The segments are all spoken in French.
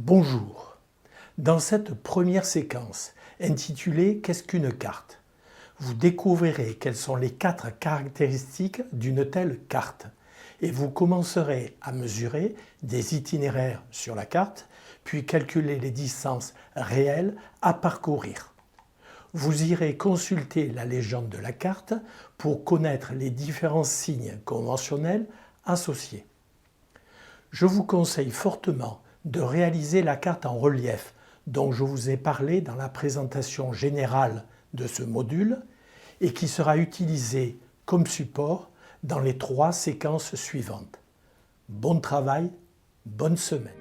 Bonjour. Dans cette première séquence, intitulée « Qu'est-ce qu'une carte ?», vous découvrirez quelles sont les 4 caractéristiques d'une telle carte et vous commencerez à mesurer des itinéraires sur la carte, puis calculer les distances réelles à parcourir. Vous irez consulter la légende de la carte pour connaître les différents signes conventionnels associés. Je vous conseille fortement de réaliser la carte en relief dont je vous ai parlé dans la présentation générale de ce module et qui sera utilisée comme support dans les 3 séquences suivantes. Bon travail, bonne semaine.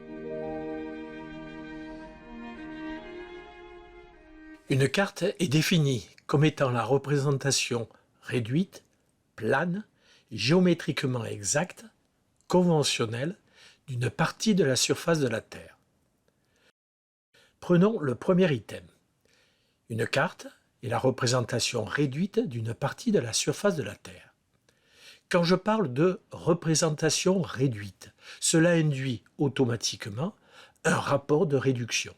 Une carte est définie comme étant la représentation réduite, plane, géométriquement exacte, conventionnelle d'une partie de la surface de la Terre. Prenons le premier item. Une carte est la représentation réduite d'une partie de la surface de la Terre. Quand je parle de représentation réduite, cela induit automatiquement un rapport de réduction,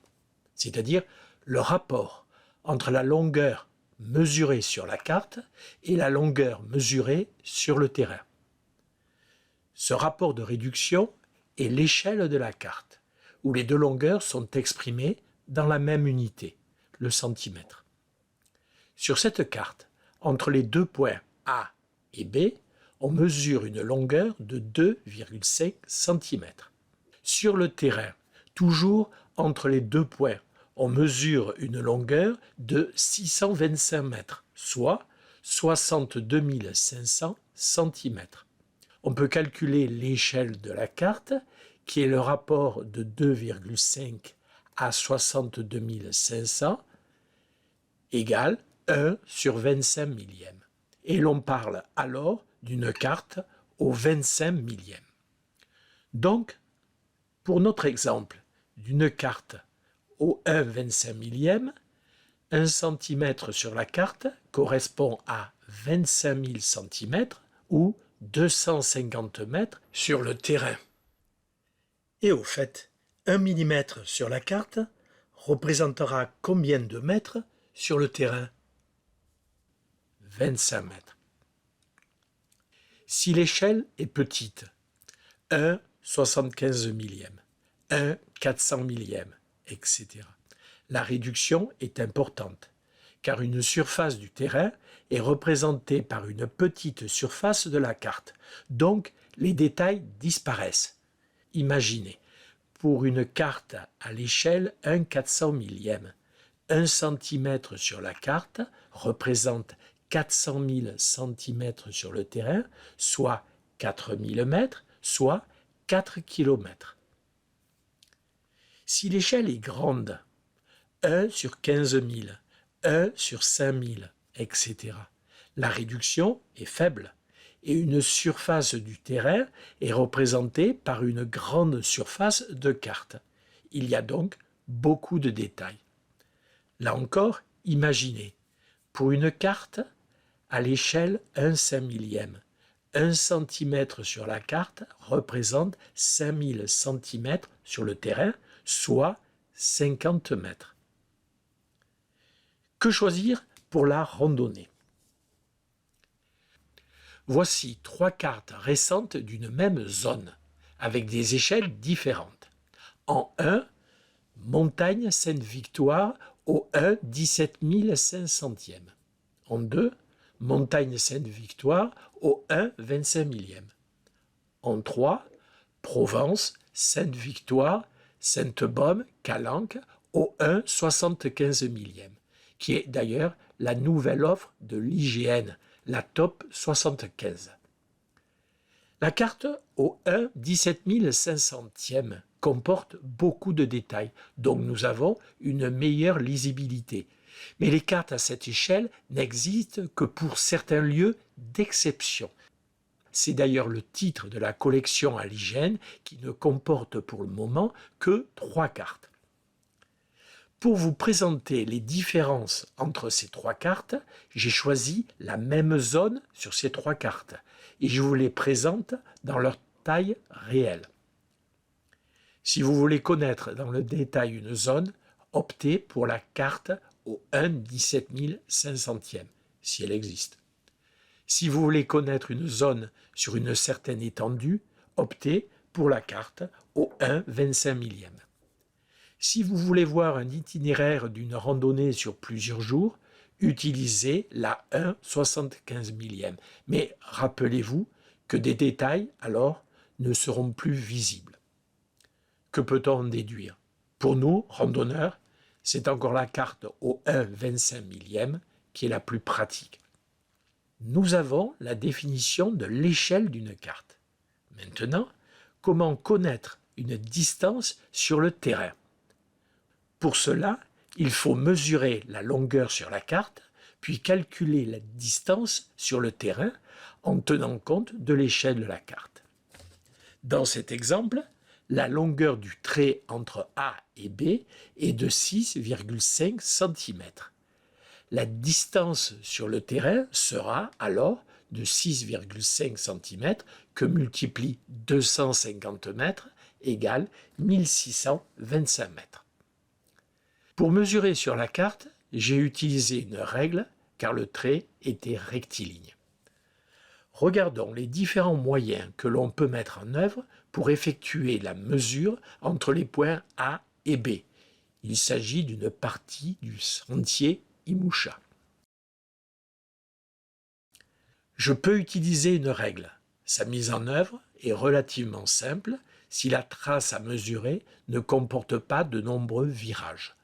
c'est-à-dire le rapport entre la longueur mesurée sur la carte et la longueur mesurée sur le terrain. Ce rapport de réduction est l'échelle de la carte, où les 2 longueurs sont exprimées dans la même unité, le centimètre. Sur cette carte, entre les 2 points A et B, on mesure une longueur de 2,5 cm. Sur le terrain, toujours entre les 2 points, on mesure une longueur de 625 mètres, soit 62 500 cm. On peut calculer l'échelle de la carte, qui est le rapport de 2,5 à 62 500, égale 1 sur 25 millièmes. Et l'on parle alors d'une carte au 25 millième. Donc, pour notre exemple d'une carte au 1,25 millième, 1 cm sur la carte correspond à 25 000 cm ou 250 mètres sur le terrain. Et au fait, 1 mm sur la carte représentera combien de mètres sur le terrain? 25 mètres. Si l'échelle est petite, 1 75 millième, 1 400 millième, etc., la réduction est importante, car une surface du terrain est représentée par une petite surface de la carte, donc les détails disparaissent. Imaginez, pour une carte à l'échelle 1 400 millième, 1 cm sur la carte représente 400 000 cm sur le terrain, soit 4000 mètres, soit 4 km. Si l'échelle est grande, 1 sur 15 000, 1 sur 5 000, etc., la réduction est faible et une surface du terrain est représentée par une grande surface de carte. Il y a donc beaucoup de détails. Là encore, imaginez, pour une carte à l'échelle 1 5 millième, 1 cm sur la carte représente 5000 cm sur le terrain, soit 50 mètres. Que choisir pour la randonnée? Voici 3 cartes récentes d'une même zone, avec des échelles différentes. En 1, montagne Sainte-Victoire au 1 17 500e. En 2, montagne Sainte-Victoire au 1 25 millième. En 3, Provence, Sainte-Victoire, Sainte-Baume, Calanque au 1 75 millième, qui est d'ailleurs la nouvelle offre de l'IGN, la top 75. La carte au 1 17 500e comporte beaucoup de détails, donc nous avons une meilleure lisibilité. Mais les cartes à cette échelle n'existent que pour certains lieux d'exception. C'est d'ailleurs le titre de la collection à l'IGN qui ne comporte pour le moment que 3 cartes. Pour vous présenter les différences entre ces 3 cartes, j'ai choisi la même zone sur ces 3 cartes et je vous les présente dans leur taille réelle. Si vous voulez connaître dans le détail une zone, optez pour la carte au 1/17500e, si elle existe. Si vous voulez connaître une zone sur une certaine étendue, optez pour la carte au 1/25 000e. Si vous voulez voir un itinéraire d'une randonnée sur plusieurs jours, utilisez la 1/75 000e. Mais rappelez-vous que des détails, alors, ne seront plus visibles. Que peut-on en déduire? Pour nous, randonneurs, c'est encore la carte au 1/25 000e qui est la plus pratique. Nous avons la définition de l'échelle d'une carte. Maintenant, comment connaître une distance sur le terrain? Pour cela, il faut mesurer la longueur sur la carte, puis calculer la distance sur le terrain en tenant compte de l'échelle de la carte. Dans cet exemple, la longueur du trait entre A et B est de 6,5 cm. La distance sur le terrain sera alors de 6,5 cm que multiplie 250 mètres égale 1625 mètres. Pour mesurer sur la carte, j'ai utilisé une règle car le trait était rectiligne. Regardons les différents moyens que l'on peut mettre en œuvre pour effectuer la mesure entre les points A et B. Il s'agit d'une partie du sentier Imoucha. Je peux utiliser une règle. Sa mise en œuvre est relativement simple si la trace à mesurer ne comporte pas de nombreux virages.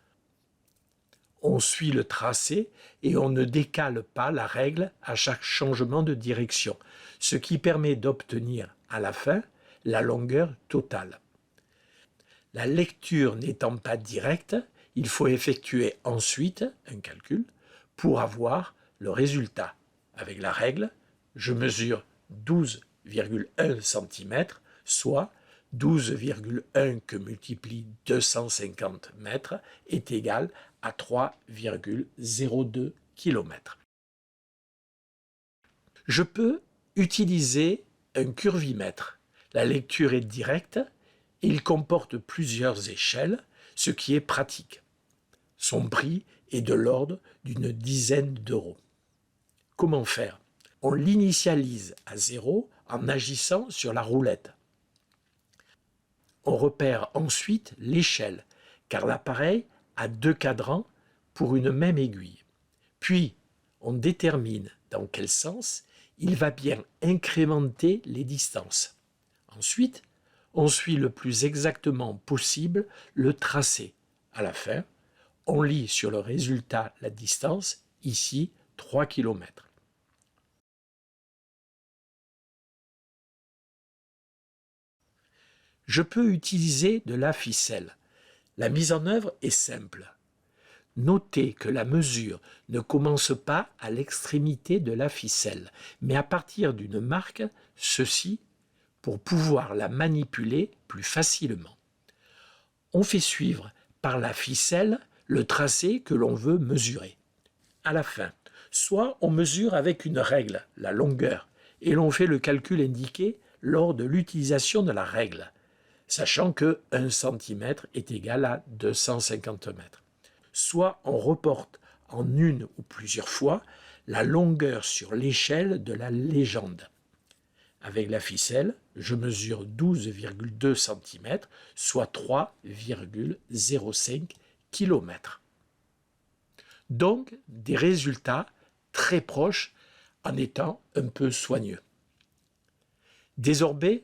On suit le tracé et on ne décale pas la règle à chaque changement de direction, ce qui permet d'obtenir à la fin la longueur totale. La lecture n'étant pas directe, il faut effectuer ensuite un calcul pour avoir le résultat. Avec la règle, je mesure 12,1 cm, soit 12,1 que multiplie 250 mètres est égal à 3,02 km. Je peux utiliser un curvimètre. La lecture est directe et il comporte plusieurs échelles, ce qui est pratique. Son prix est de l'ordre d'une dizaine d'euros. Comment faire? On l'initialise à 0 en agissant sur la roulette. On repère ensuite l'échelle, car l'appareil a 2 cadrans pour une même aiguille. Puis, on détermine dans quel sens il va bien incrémenter les distances. Ensuite, on suit le plus exactement possible le tracé. À la fin, on lit sur le résultat la distance, ici 3 km. Je peux utiliser de la ficelle. La mise en œuvre est simple. Notez que la mesure ne commence pas à l'extrémité de la ficelle, mais à partir d'une marque, ceci, pour pouvoir la manipuler plus facilement. On fait suivre par la ficelle le tracé que l'on veut mesurer. À la fin, soit on mesure avec une règle, la longueur, et l'on fait le calcul indiqué lors de l'utilisation de la règle, sachant que 1 cm est égal à 250 mètres. Soit on reporte en une ou plusieurs fois la longueur sur l'échelle de la légende. Avec la ficelle, je mesure 12,2 cm, soit 3,05 km. Donc, des résultats très proches en étant un peu soigneux. Désormais,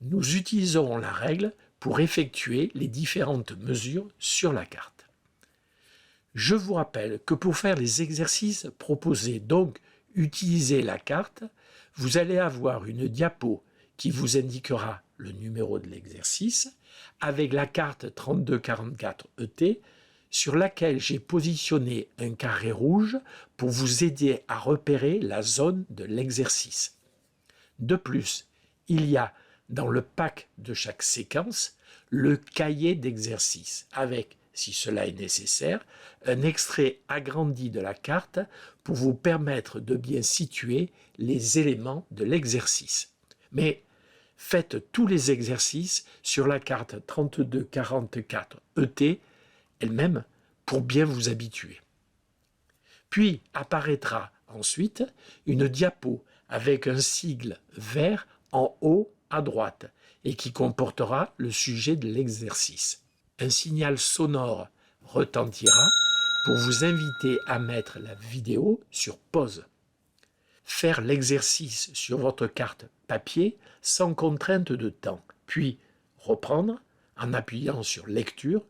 nous utilisons la règle pour effectuer les différentes mesures sur la carte. Je vous rappelle que pour faire les exercices proposés, donc utiliser la carte, vous allez avoir une diapo qui vous indiquera le numéro de l'exercice avec la carte 3244 ET sur laquelle j'ai positionné un carré rouge pour vous aider à repérer la zone de l'exercice. De plus, il y a dans le pack de chaque séquence le cahier d'exercice avec, si cela est nécessaire, un extrait agrandi de la carte pour vous permettre de bien situer les éléments de l'exercice. Mais Faites tous les exercices sur la carte 3244 ET elle-même pour bien vous habituer. Puis apparaîtra ensuite une diapo avec un sigle vert en haut à droite et qui comportera le sujet de l'exercice. Un signal sonore retentira pour vous inviter à mettre la vidéo sur pause. Faire l'exercice sur votre carte papier sans contrainte de temps, puis reprendre, en appuyant sur lecture,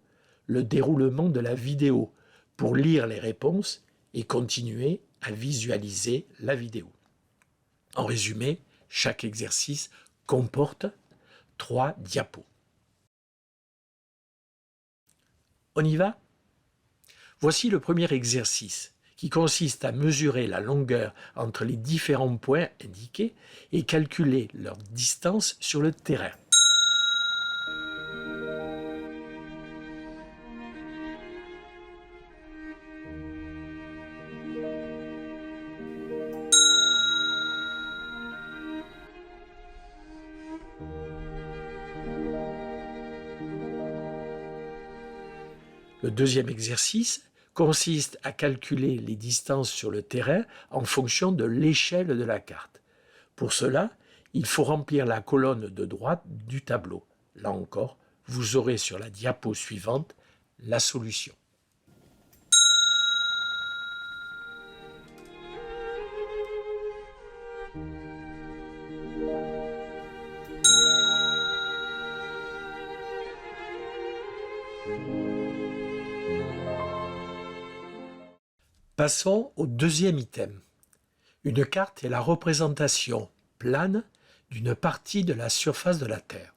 le déroulement de la vidéo pour lire les réponses et continuer à visualiser la vidéo. En résumé, chaque exercice comporte 3 diapos. On y va ? Voici le premier exercice qui consiste à mesurer la longueur entre les différents points indiqués et calculer leur distance sur le terrain. Le deuxième exercice consiste à calculer les distances sur le terrain en fonction de l'échelle de la carte. Pour cela, il faut remplir la colonne de droite du tableau. Là encore, vous aurez sur la diapo suivante la solution. Passons au deuxième item. Une carte est la représentation plane d'une partie de la surface de la Terre.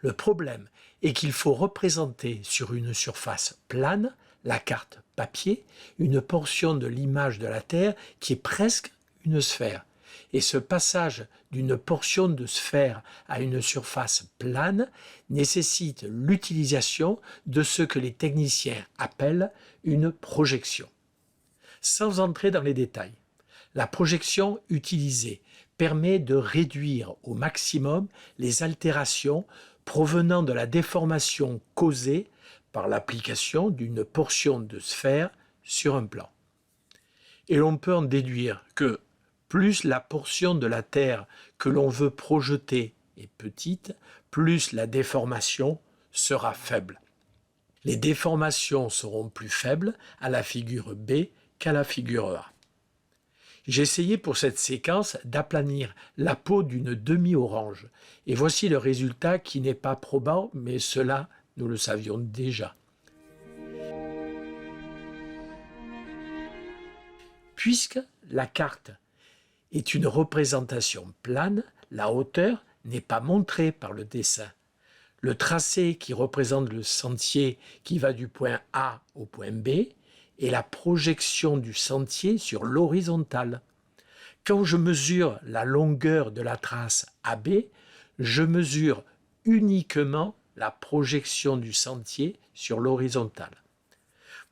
Le problème est qu'il faut représenter sur une surface plane, la carte papier, une portion de l'image de la Terre qui est presque une sphère. Et ce passage d'une portion de sphère à une surface plane nécessite l'utilisation de ce que les techniciens appellent une projection. Sans entrer dans les détails, la projection utilisée permet de réduire au maximum les altérations provenant de la déformation causée par l'application d'une portion de sphère sur un plan. Et l'on peut en déduire que plus la portion de la Terre que l'on veut projeter est petite, plus la déformation sera faible. Les déformations seront plus faibles à la figure B qu'à la figure A. J'ai essayé pour cette séquence d'aplanir la peau d'une demi-orange, et voici le résultat qui n'est pas probant, mais cela, nous le savions déjà. Puisque la carte est une représentation plane, la hauteur n'est pas montrée par le dessin. Le tracé qui représente le sentier qui va du point A au point B est la projection du sentier sur l'horizontale. Quand je mesure la longueur de la trace AB, je mesure uniquement la projection du sentier sur l'horizontale.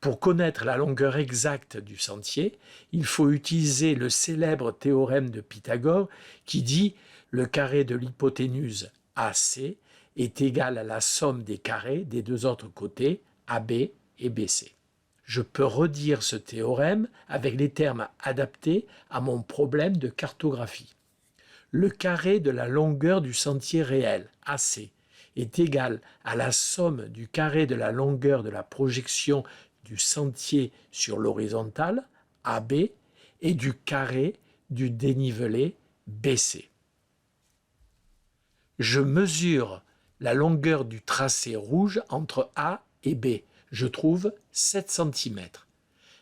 Pour connaître la longueur exacte du sentier, il faut utiliser le célèbre théorème de Pythagore qui dit le carré de l'hypoténuse AC est égal à la somme des carrés des deux autres côtés, AB et BC. Je peux redire ce théorème avec les termes adaptés à mon problème de cartographie. Le carré de la longueur du sentier réel, AC, est égal à la somme du carré de la longueur de la projection du sentier sur l'horizontale, AB, et du carré du dénivelé, BC. Je mesure la longueur du tracé rouge entre A et B. Je trouve 7 cm.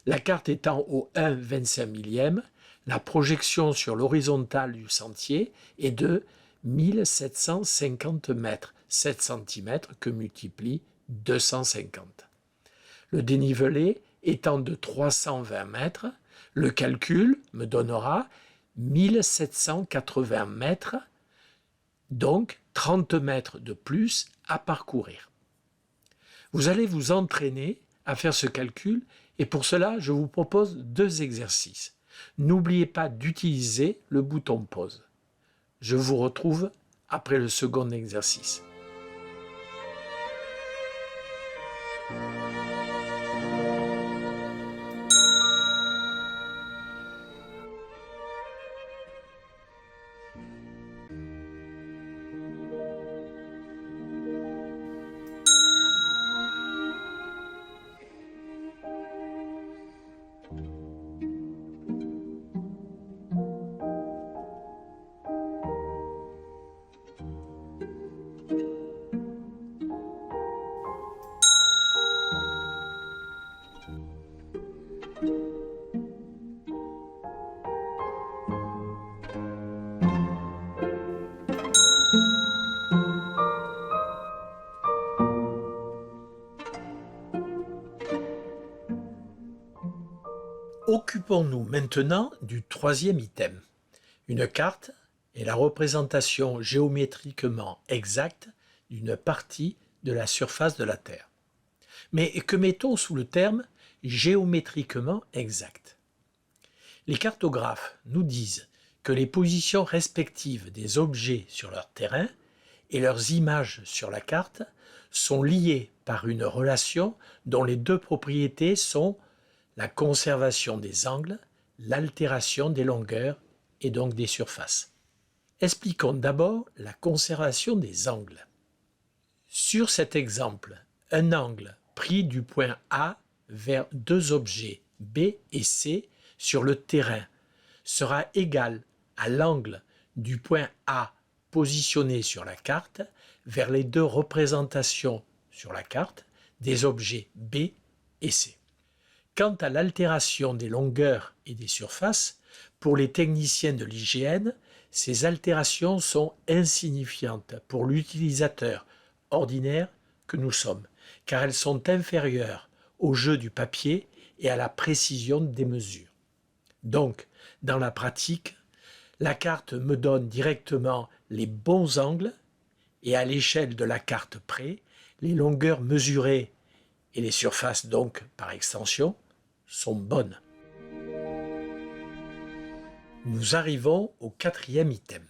La carte étant au 1/25 millième, la projection sur l'horizontale du sentier est de 1750 mètres, 7 cm que multiplie 250. Le dénivelé étant de 320 mètres, le calcul me donnera 1780 mètres, donc 30 mètres de plus à parcourir. Vous allez vous entraîner à faire ce calcul et pour cela, je vous propose 2 exercices. N'oubliez pas d'utiliser le bouton pause. Je vous retrouve après le second exercice. Occupons-nous maintenant du troisième item. Une carte est la représentation géométriquement exacte d'une partie de la surface de la Terre. Mais que mettons sous le terme géométriquement exact? Les cartographes nous disent que les positions respectives des objets sur leur terrain et leurs images sur la carte sont liées par une relation dont les deux propriétés sont la conservation des angles, l'altération des longueurs et donc des surfaces. Expliquons d'abord la conservation des angles. Sur cet exemple, un angle pris du point A vers deux objets B et C sur le terrain sera égal à l'angle du point A positionné sur la carte vers les deux représentations sur la carte des objets B et C. Quant à l'altération des longueurs et des surfaces, pour les techniciens de l'IGN, ces altérations sont insignifiantes pour l'utilisateur ordinaire que nous sommes, car elles sont inférieures au jeu du papier et à la précision des mesures. Donc, dans la pratique, la carte me donne directement les bons angles et à l'échelle de la carte près, les longueurs mesurées et les surfaces donc par extension sont bonnes. Nous arrivons au quatrième item.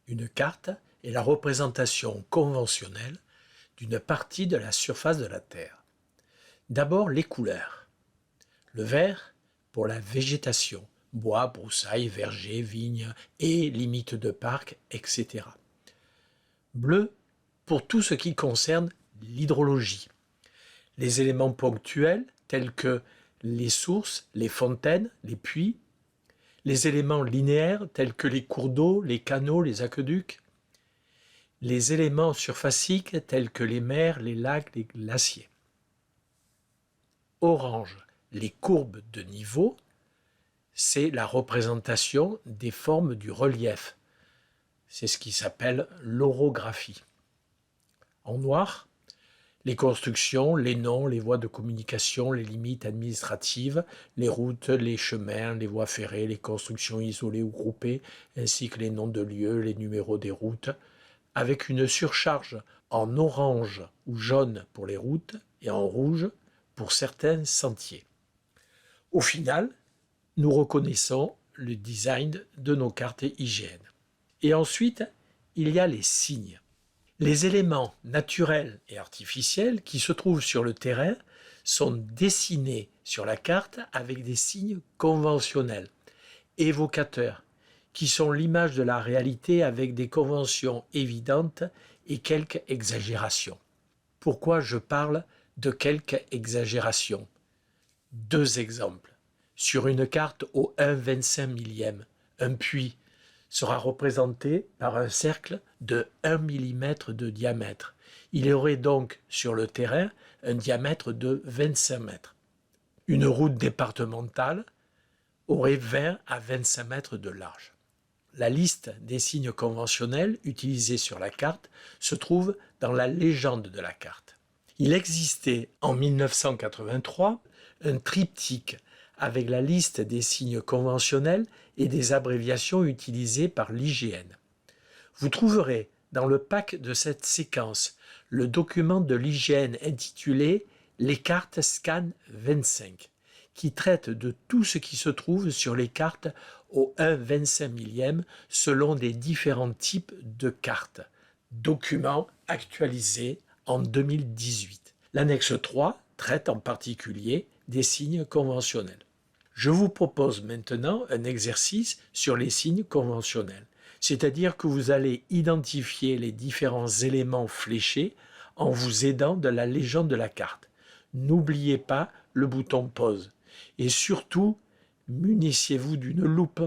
Une carte est la représentation conventionnelle d'une partie de la surface de la Terre. D'abord les couleurs. Le vert pour la végétation, bois, broussailles, vergers, vignes et limites de parc, etc. Bleu pour tout ce qui concerne l'hydrologie. Les éléments ponctuels tels que les sources, les fontaines, les puits, les éléments linéaires tels que les cours d'eau, les canaux, les aqueducs, les éléments surfaciques tels que les mers, les lacs, les glaciers. Orange, les courbes de niveau, c'est la représentation des formes du relief. C'est ce qui s'appelle l'orographie. En noir, les constructions, les noms, les voies de communication, les limites administratives, les routes, les chemins, les voies ferrées, les constructions isolées ou groupées, ainsi que les noms de lieux, les numéros des routes, avec une surcharge en orange ou jaune pour les routes et en rouge pour certains sentiers. Au final, nous reconnaissons le design de nos cartes IGN. Et ensuite, il y a les signes. Les éléments naturels et artificiels qui se trouvent sur le terrain sont dessinés sur la carte avec des signes conventionnels, évocateurs, qui sont l'image de la réalité avec des conventions évidentes et quelques exagérations. Pourquoi je parle de quelques exagérations? Deux exemples. Sur une carte au 1/25 millième, un puits sera représenté par un cercle de 1 mm de diamètre. Il y aurait donc sur le terrain un diamètre de 25 mètres. Une route départementale aurait 20 à 25 mètres de large. La liste des signes conventionnels utilisés sur la carte se trouve dans la légende de la carte. Il existait en 1983 un triptyque avec la liste des signes conventionnels et des abréviations utilisées par l'IGN. Vous trouverez dans le pack de cette séquence le document de l'IGN intitulé « Les cartes Scan 25 » qui traite de tout ce qui se trouve sur les cartes au 1/25 millième selon des différents types de cartes. Document actualisé en 2018. L'annexe 3 traite en particulier des signes conventionnels. Je vous propose maintenant un exercice sur les signes conventionnels, c'est-à-dire que vous allez identifier les différents éléments fléchés en vous aidant de la légende de la carte. N'oubliez pas le bouton pause et surtout, munissez-vous d'une loupe.